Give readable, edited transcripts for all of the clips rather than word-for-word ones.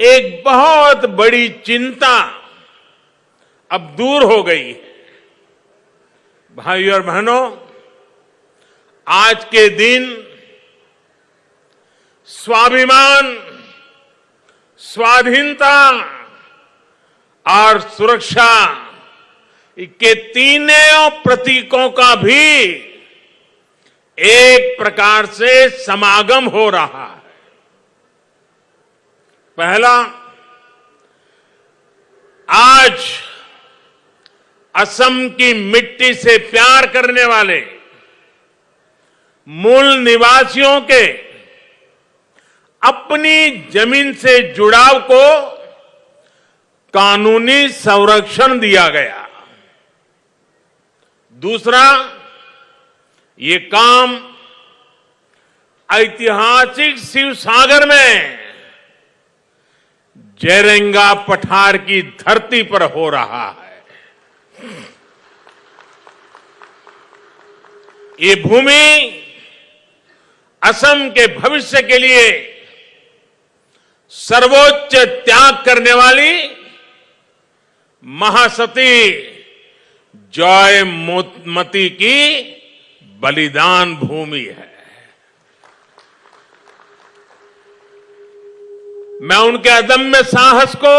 एक बहुत बड़ी चिंता अब दूर हो गई है। भाइयों और बहनों, आज के दिन स्वाभिमान, स्वाधीनता और सुरक्षा के तीनों प्रतीकों का भी एक प्रकार से समागम हो रहा है। पहला, आज असम की मिट्टी से प्यार करने वाले मूल निवासियों के अपनी जमीन से जुड़ाव को कानूनी संरक्षण दिया गया। दूसरा, ये काम ऐतिहासिक शिवसागर में जेरेंगा पठार की धरती पर हो रहा है। ये भूमि असम के भविष्य के लिए सर्वोच्च त्याग करने वाली महासती जयमती की बलिदान भूमि है। मैं उनके अदम्य साहस को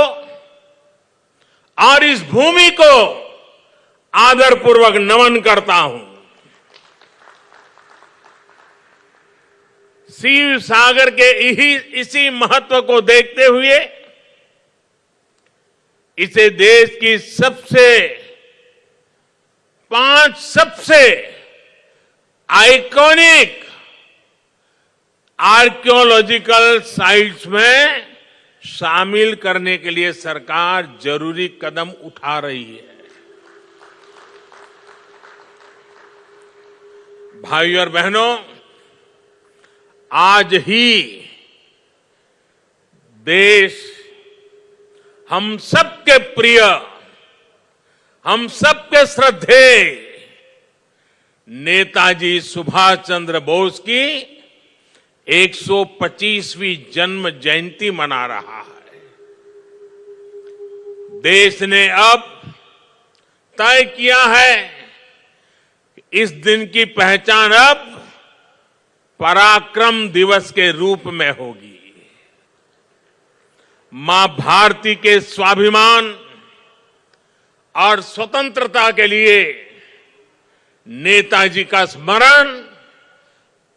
और इस भूमि को आदरपूर्वक नमन करता हूं। शिव सागर के इसी महत्व को देखते हुए इसे देश की 5 सबसे आइकॉनिक आर्कियोलॉजिकल साइट्स में शामिल करने के लिए सरकार जरूरी कदम उठा रही है। भाइयों और बहनों, आज ही देश हम सबके प्रिय, हम सबके श्रद्धेय नेताजी सुभाष चंद्र बोस की 125वीं जन्म जयंती मना रहा है। देश ने अब तय किया है कि इस दिन की पहचान अब पराक्रम दिवस के रूप में होगी। मां भारती के स्वाभिमान और स्वतंत्रता के लिए नेताजी का स्मरण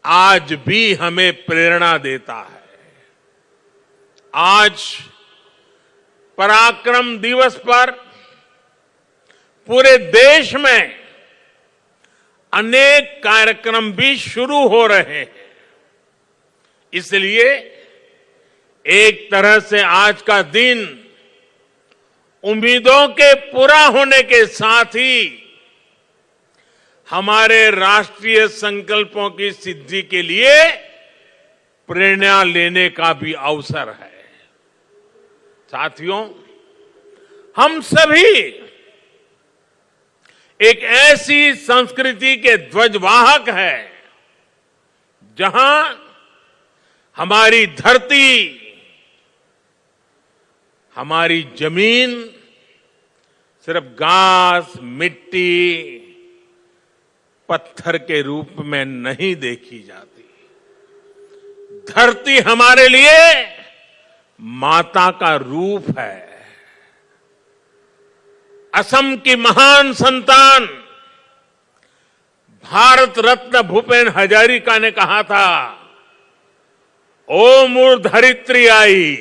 आज भी हमें प्रेरणा देता है। आज पराक्रम दिवस पर पूरे देश में अनेक कार्यक्रम भी शुरू हो रहे हैं। इसलिए एक तरह से आज का दिन उम्मीदों के पूरा होने के साथ ही हमारे राष्ट्रीय संकल्पों की सिद्धि के लिए प्रेरणा लेने का भी अवसर है। साथियों, हम सभी एक ऐसी संस्कृति के ध्वजवाहक हैं जहां हमारी धरती, हमारी जमीन सिर्फ घास, मिट्टी, पत्थर के रूप में नहीं देखी जाती। धरती हमारे लिए माता का रूप है। असम की महान संतान भारत रत्न भूपेन हजारिका ने कहा था, ओ मोर धरित्री आई,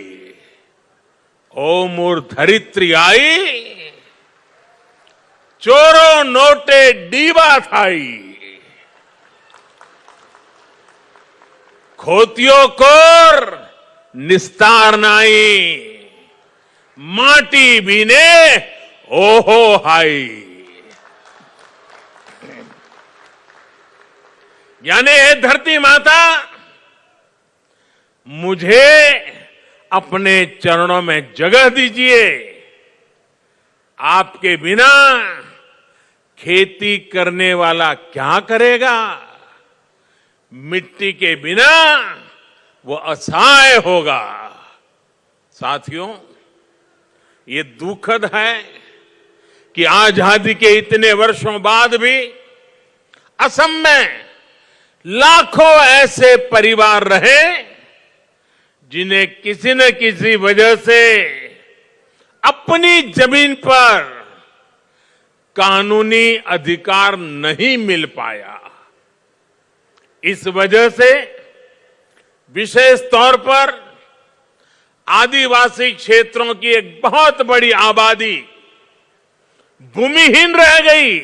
ओ मोर धरित्री आई, चोरो नोटे डीबा थाई, खोतियो कोर निस्तार नाई, माटी बीने ओहो हाई। यानी हे धरती माता, मुझे अपने चरणों में जगह दीजिए। आपके बिना खेती करने वाला क्या करेगा? मिट्टी के बिना वो असहाय होगा। साथियों, ये दुखद है कि आजादी के इतने वर्षों बाद भी असम में लाखों ऐसे परिवार रहे जिन्हें किसी न किसी वजह से अपनी जमीन पर कानूनी अधिकार नहीं मिल पाया। इस वजह से विशेष तौर पर आदिवासी क्षेत्रों की एक बहुत बड़ी आबादी भूमिहीन रह गई।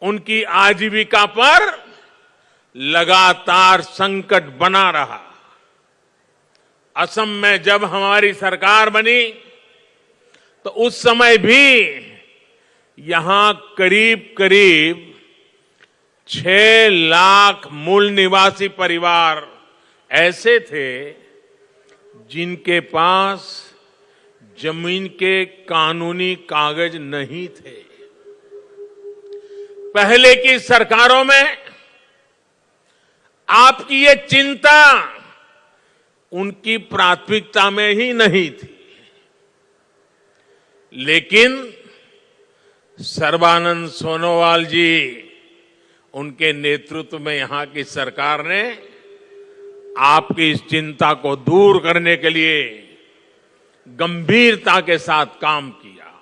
उनकी आजीविका पर लगातार संकट बना रहा। असम में जब हमारी सरकार बनी तो उस समय भी यहां करीब करीब 6 लाख मूल निवासी परिवार ऐसे थे जिनके पास जमीन के कानूनी कागज नहीं थे। पहले की सरकारों में आपकी ये चिंता उनकी प्राथमिकता में ही नहीं थी, लेकिन सर्बानंद सोनोवाल जी, उनके नेतृत्व में यहां की सरकार ने आपकी इस चिंता को दूर करने के लिए गंभीरता के साथ काम किया।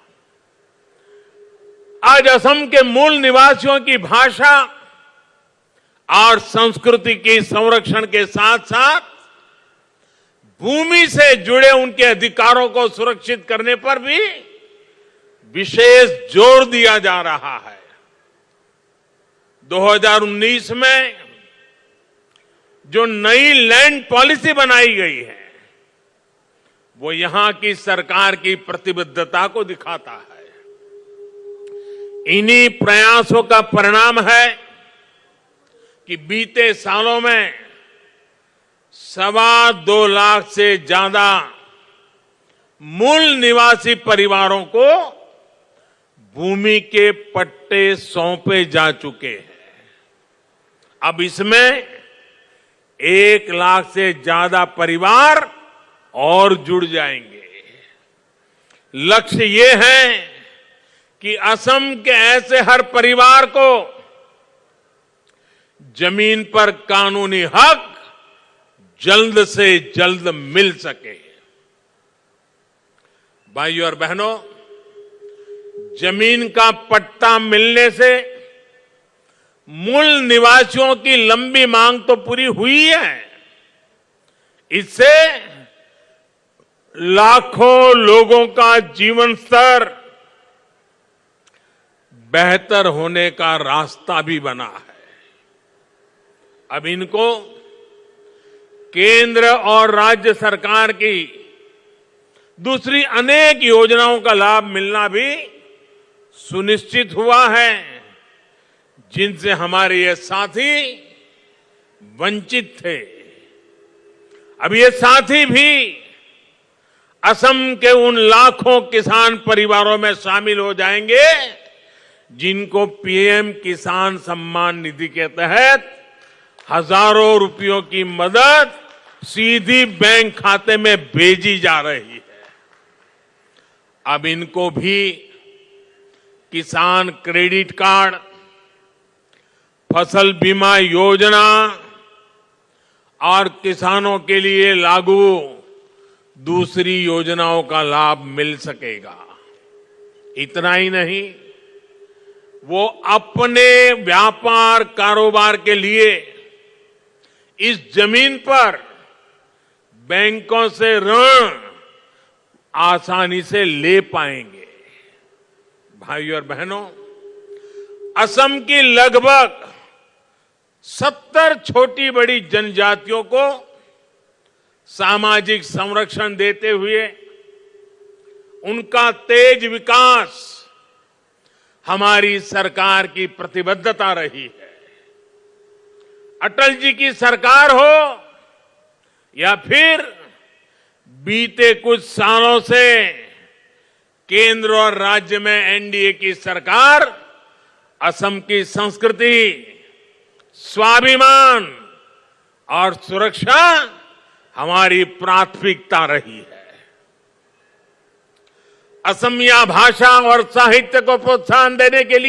आज असम के मूल निवासियों की भाषा और संस्कृति के संरक्षण के साथ साथ भूमि से जुड़े उनके अधिकारों को सुरक्षित करने पर भी विशेष जोर दिया जा रहा है। 2019 में जो नई लैंड पॉलिसी बनाई गई है वो यहां की सरकार की प्रतिबद्धता को दिखाता है। इन्हीं प्रयासों का परिणाम है कि बीते सालों में 2.25 लाख से ज्यादा मूल निवासी परिवारों को भूमि के पट्टे सौंपे जा चुके हैं। अब इसमें 1 लाख से ज्यादा परिवार और जुड़ जाएंगे। लक्ष्य ये है कि असम के ऐसे हर परिवार को जमीन पर कानूनी हक जल्द से जल्द मिल सके। भाइयों और बहनों, जमीन का पट्टा मिलने से मूल निवासियों की लंबी मांग तो पूरी हुई है, इससे लाखों लोगों का जीवन स्तर बेहतर होने का रास्ता भी बना है। अब इनको केंद्र और राज्य सरकार की दूसरी अनेक योजनाओं का लाभ मिलना भी सुनिश्चित हुआ है, जिनसे हमारे ये साथी वंचित थे। अब ये साथी भी असम के उन लाखों किसान परिवारों में शामिल हो जाएंगे जिनको पीएम किसान सम्मान निधि के तहत हजारों रुपयों की मदद सीधी बैंक खाते में भेजी जा रही है। अब इनको भी किसान क्रेडिट कार्ड, फसल बीमा योजना और किसानों के लिए लागू दूसरी योजनाओं का लाभ मिल सकेगा। इतना ही नहीं, वो अपने व्यापार कारोबार के लिए इस जमीन पर बैंकों से ऋण आसानी से ले पाएंगे। भाइयों और बहनों, असम की लगभग 70 छोटी बड़ी जनजातियों को सामाजिक संरक्षण देते हुए उनका तेज विकास हमारी सरकार की प्रतिबद्धता रही है। अटल जी की सरकार हो या फिर बीते कुछ सालों से केंद्र और राज्य में एनडीए की सरकार, असम की संस्कृति, स्वाभिमान और सुरक्षा हमारी प्राथमिकता रही है। असमिया भाषा और साहित्य को प्रोत्साहन देने के लिए